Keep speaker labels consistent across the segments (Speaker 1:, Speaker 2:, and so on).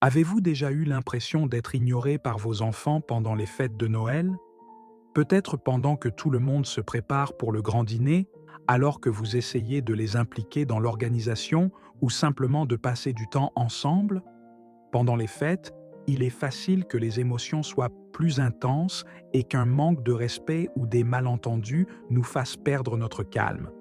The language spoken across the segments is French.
Speaker 1: Avez-vous déjà eu l'impression d'être ignoré par vos enfants pendant les fêtes de Noël? Peut-être pendant que tout le monde se prépare pour le grand dîner, alors que vous essayez de les impliquer dans l'organisation ou simplement de passer du temps ensemble? Pendant les fêtes, il est facile que les émotions soient plus intenses et qu'un manque de respect ou des malentendus nous fassent perdre notre calme.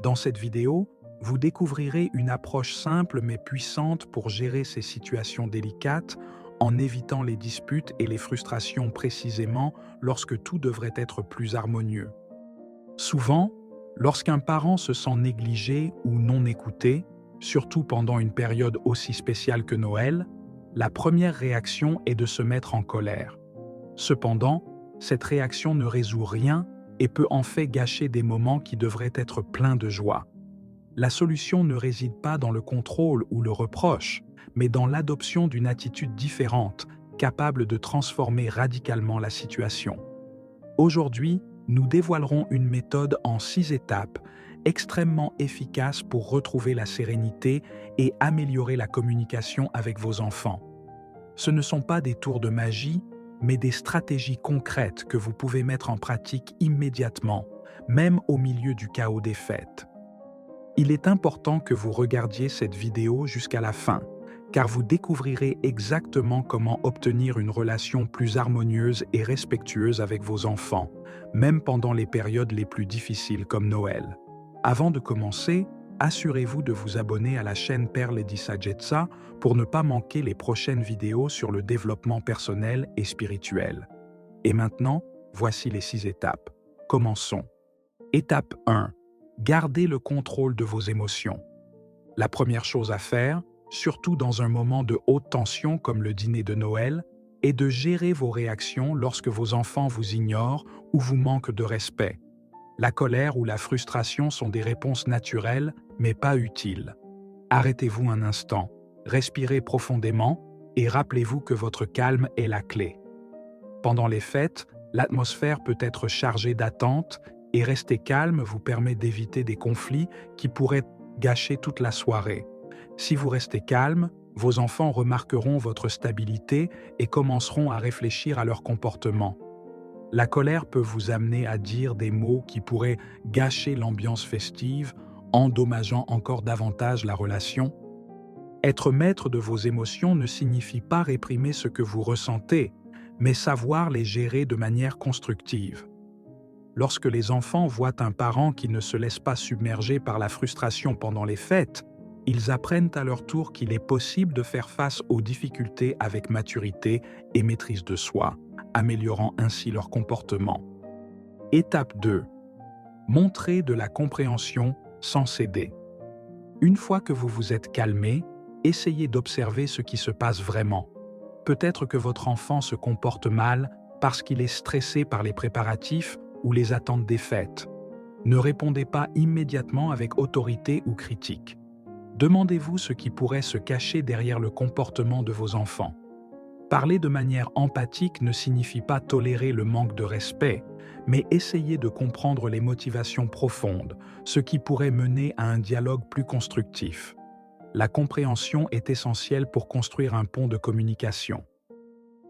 Speaker 1: Dans cette vidéo, vous découvrirez une approche simple mais puissante pour gérer ces situations délicates en évitant les disputes et les frustrations précisément lorsque tout devrait être plus harmonieux. Souvent, lorsqu'un parent se sent négligé ou non écouté, surtout pendant une période aussi spéciale que Noël, la première réaction est de se mettre en colère. Cependant, cette réaction ne résout rien et peut en fait gâcher des moments qui devraient être pleins de joie. La solution ne réside pas dans le contrôle ou le reproche, mais dans l'adoption d'une attitude différente, capable de transformer radicalement la situation. Aujourd'hui, nous dévoilerons une méthode en 6 étapes, extrêmement efficace pour retrouver la sérénité et améliorer la communication avec vos enfants. Ce ne sont pas des tours de magie, mais des stratégies concrètes que vous pouvez mettre en pratique immédiatement, même au milieu du chaos des fêtes. Il est important que vous regardiez cette vidéo jusqu'à la fin, car vous découvrirez exactement comment obtenir une relation plus harmonieuse et respectueuse avec vos enfants, même pendant les périodes les plus difficiles comme Noël. Avant de commencer, assurez-vous de vous abonner à la chaîne Perle di Saggezza pour ne pas manquer les prochaines vidéos sur le développement personnel et spirituel. Et maintenant, voici les 6 étapes. Commençons. Étape 1. Gardez le contrôle de vos émotions. La première chose à faire, surtout dans un moment de haute tension comme le dîner de Noël, est de gérer vos réactions lorsque vos enfants vous ignorent ou vous manquent de respect. La colère ou la frustration sont des réponses naturelles, mais pas utiles. Arrêtez-vous un instant, respirez profondément et rappelez-vous que votre calme est la clé. Pendant les fêtes, l'atmosphère peut être chargée d'attentes et rester calme vous permet d'éviter des conflits qui pourraient gâcher toute la soirée. Si vous restez calme, vos enfants remarqueront votre stabilité et commenceront à réfléchir à leur comportement. La colère peut vous amener à dire des mots qui pourraient gâcher l'ambiance festive, endommageant encore davantage la relation. Être maître de vos émotions ne signifie pas réprimer ce que vous ressentez, mais savoir les gérer de manière constructive. Lorsque les enfants voient un parent qui ne se laisse pas submerger par la frustration pendant les fêtes, ils apprennent à leur tour qu'il est possible de faire face aux difficultés avec maturité et maîtrise de soi, améliorant ainsi leur comportement. Étape 2. Montrez de la compréhension sans céder. Une fois que vous vous êtes calmé, essayez d'observer ce qui se passe vraiment. Peut-être que votre enfant se comporte mal parce qu'il est stressé par les préparatifs ou les attentes des fêtes. Ne répondez pas immédiatement avec autorité ou critique. Demandez-vous ce qui pourrait se cacher derrière le comportement de vos enfants. Parler de manière empathique ne signifie pas tolérer le manque de respect, mais essayer de comprendre les motivations profondes, ce qui pourrait mener à un dialogue plus constructif. La compréhension est essentielle pour construire un pont de communication.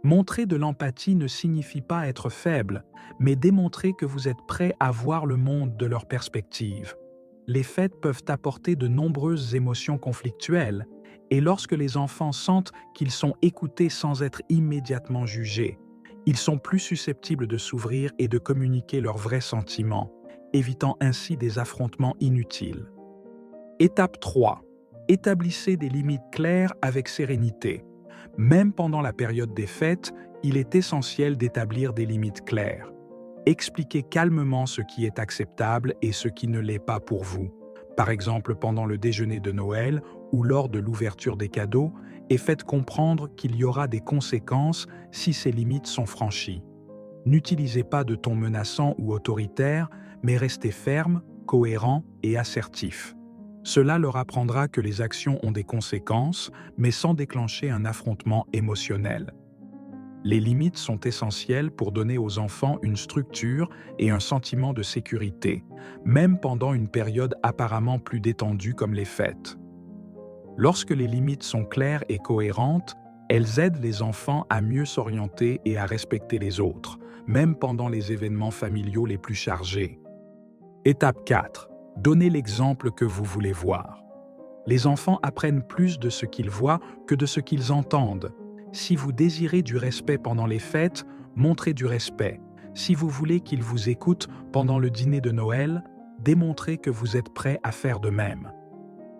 Speaker 1: Montrer de l'empathie ne signifie pas être faible, mais démontrer que vous êtes prêt à voir le monde de leur perspective. Les fêtes peuvent apporter de nombreuses émotions conflictuelles, et lorsque les enfants sentent qu'ils sont écoutés sans être immédiatement jugés, ils sont plus susceptibles de s'ouvrir et de communiquer leurs vrais sentiments, évitant ainsi des affrontements inutiles. Étape 3. Établissez des limites claires avec sérénité. Même pendant la période des fêtes, il est essentiel d'établir des limites claires. Expliquez calmement ce qui est acceptable et ce qui ne l'est pas pour vous, par exemple pendant le déjeuner de Noël ou lors de l'ouverture des cadeaux, et faites comprendre qu'il y aura des conséquences si ces limites sont franchies. N'utilisez pas de ton menaçant ou autoritaire, mais restez ferme, cohérent et assertif. Cela leur apprendra que les actions ont des conséquences, mais sans déclencher un affrontement émotionnel. Les limites sont essentielles pour donner aux enfants une structure et un sentiment de sécurité, même pendant une période apparemment plus détendue comme les fêtes. Lorsque les limites sont claires et cohérentes, Elles aident les enfants à mieux s'orienter et à respecter les autres, même pendant les événements familiaux les plus chargés. Étape 4. Donnez l'exemple que vous voulez voir. Les enfants apprennent plus de ce qu'ils voient que de ce qu'ils entendent. Si vous désirez du respect pendant les fêtes, montrez du respect. Si vous voulez qu'ils vous écoutent pendant le dîner de Noël, démontrez que vous êtes prêt à faire de même.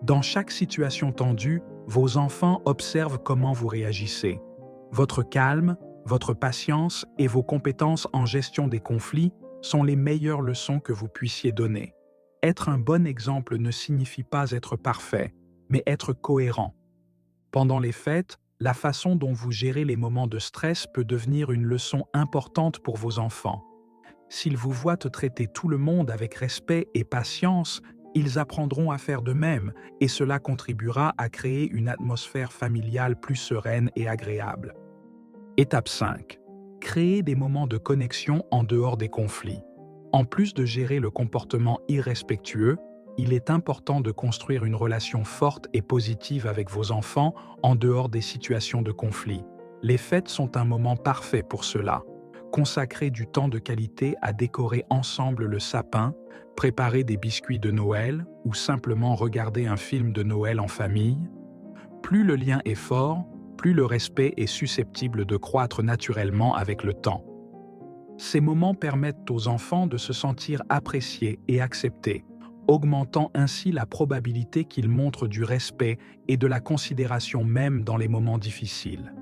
Speaker 1: Dans chaque situation tendue, vos enfants observent comment vous réagissez. Votre calme, votre patience et vos compétences en gestion des conflits sont les meilleures leçons que vous puissiez donner. Être un bon exemple ne signifie pas être parfait, mais être cohérent. Pendant les fêtes, la façon dont vous gérez les moments de stress peut devenir une leçon importante pour vos enfants. S'ils vous voient traiter tout le monde avec respect et patience, ils apprendront à faire de même et cela contribuera à créer une atmosphère familiale plus sereine et agréable. Étape 5. Créer des moments de connexion en dehors des conflits. En plus de gérer le comportement irrespectueux, il est important de construire une relation forte et positive avec vos enfants en dehors des situations de conflit. Les fêtes sont un moment parfait pour cela. Consacrez du temps de qualité à décorer ensemble le sapin, préparer des biscuits de Noël ou simplement regarder un film de Noël en famille. Plus le lien est fort, plus le respect est susceptible de croître naturellement avec le temps. Ces moments permettent aux enfants de se sentir appréciés et acceptés, augmentant ainsi la probabilité qu'ils montrent du respect et de la considération même dans les moments difficiles.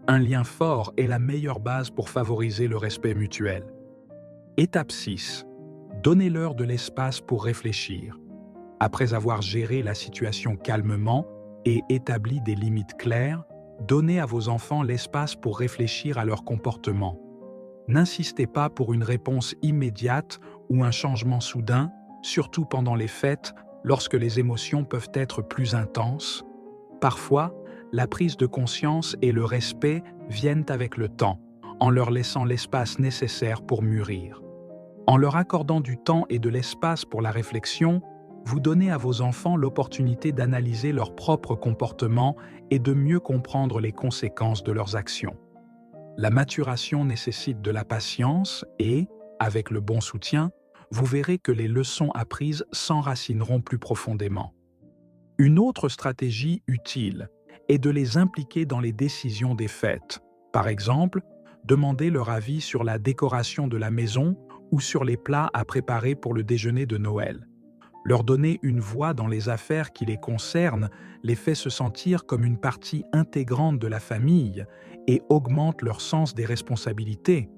Speaker 1: Un lien fort est la meilleure base pour favoriser le respect mutuel. Étape 6. Donnez-leur de l'espace pour réfléchir. Après avoir géré la situation calmement et établi des limites claires, donnez à vos enfants l'espace pour réfléchir à leur comportement. N'insistez pas pour une réponse immédiate ou un changement soudain, surtout pendant les fêtes, lorsque les émotions peuvent être plus intenses. Parfois, la prise de conscience et le respect viennent avec le temps, en leur laissant l'espace nécessaire pour mûrir. En leur accordant du temps et de l'espace pour la réflexion, vous donnez à vos enfants l'opportunité d'analyser leur propre comportement et de mieux comprendre les conséquences de leurs actions. La maturation nécessite de la patience et, avec le bon soutien, vous verrez que les leçons apprises s'enracineront plus profondément. Une autre stratégie utile est de les impliquer dans les décisions des fêtes. Par exemple, demandez leur avis sur la décoration de la maison ou sur les plats à préparer pour le déjeuner de Noël. Leur donner une voix dans les affaires qui les concernent les fait se sentir comme une partie intégrante de la famille et augmente leur sens des responsabilités.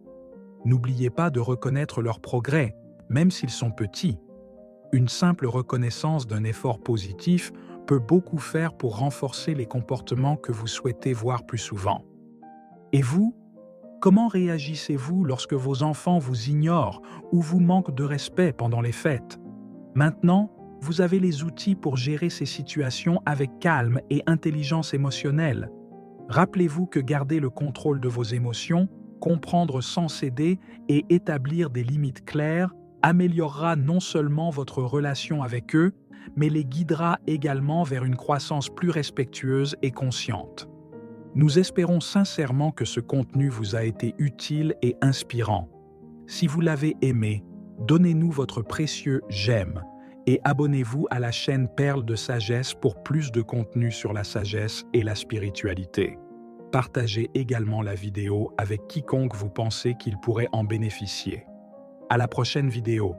Speaker 1: N'oubliez pas de reconnaître leurs progrès, même s'ils sont petits. Une simple reconnaissance d'un effort positif peut beaucoup faire pour renforcer les comportements que vous souhaitez voir plus souvent. Et vous, comment réagissez-vous lorsque vos enfants vous ignorent ou vous manquent de respect pendant les fêtes? Maintenant, vous avez les outils pour gérer ces situations avec calme et intelligence émotionnelle. Rappelez-vous que garder le contrôle de vos émotions, comprendre sans céder et établir des limites claires améliorera non seulement votre relation avec eux, mais les guidera également vers une croissance plus respectueuse et consciente. Nous espérons sincèrement que ce contenu vous a été utile et inspirant. Si vous l'avez aimé, donnez-nous votre précieux j'aime et abonnez-vous à la chaîne Perles de Sagesse pour plus de contenu sur la sagesse et la spiritualité. Partagez également la vidéo avec quiconque vous pensez qu'il pourrait en bénéficier. À la prochaine vidéo.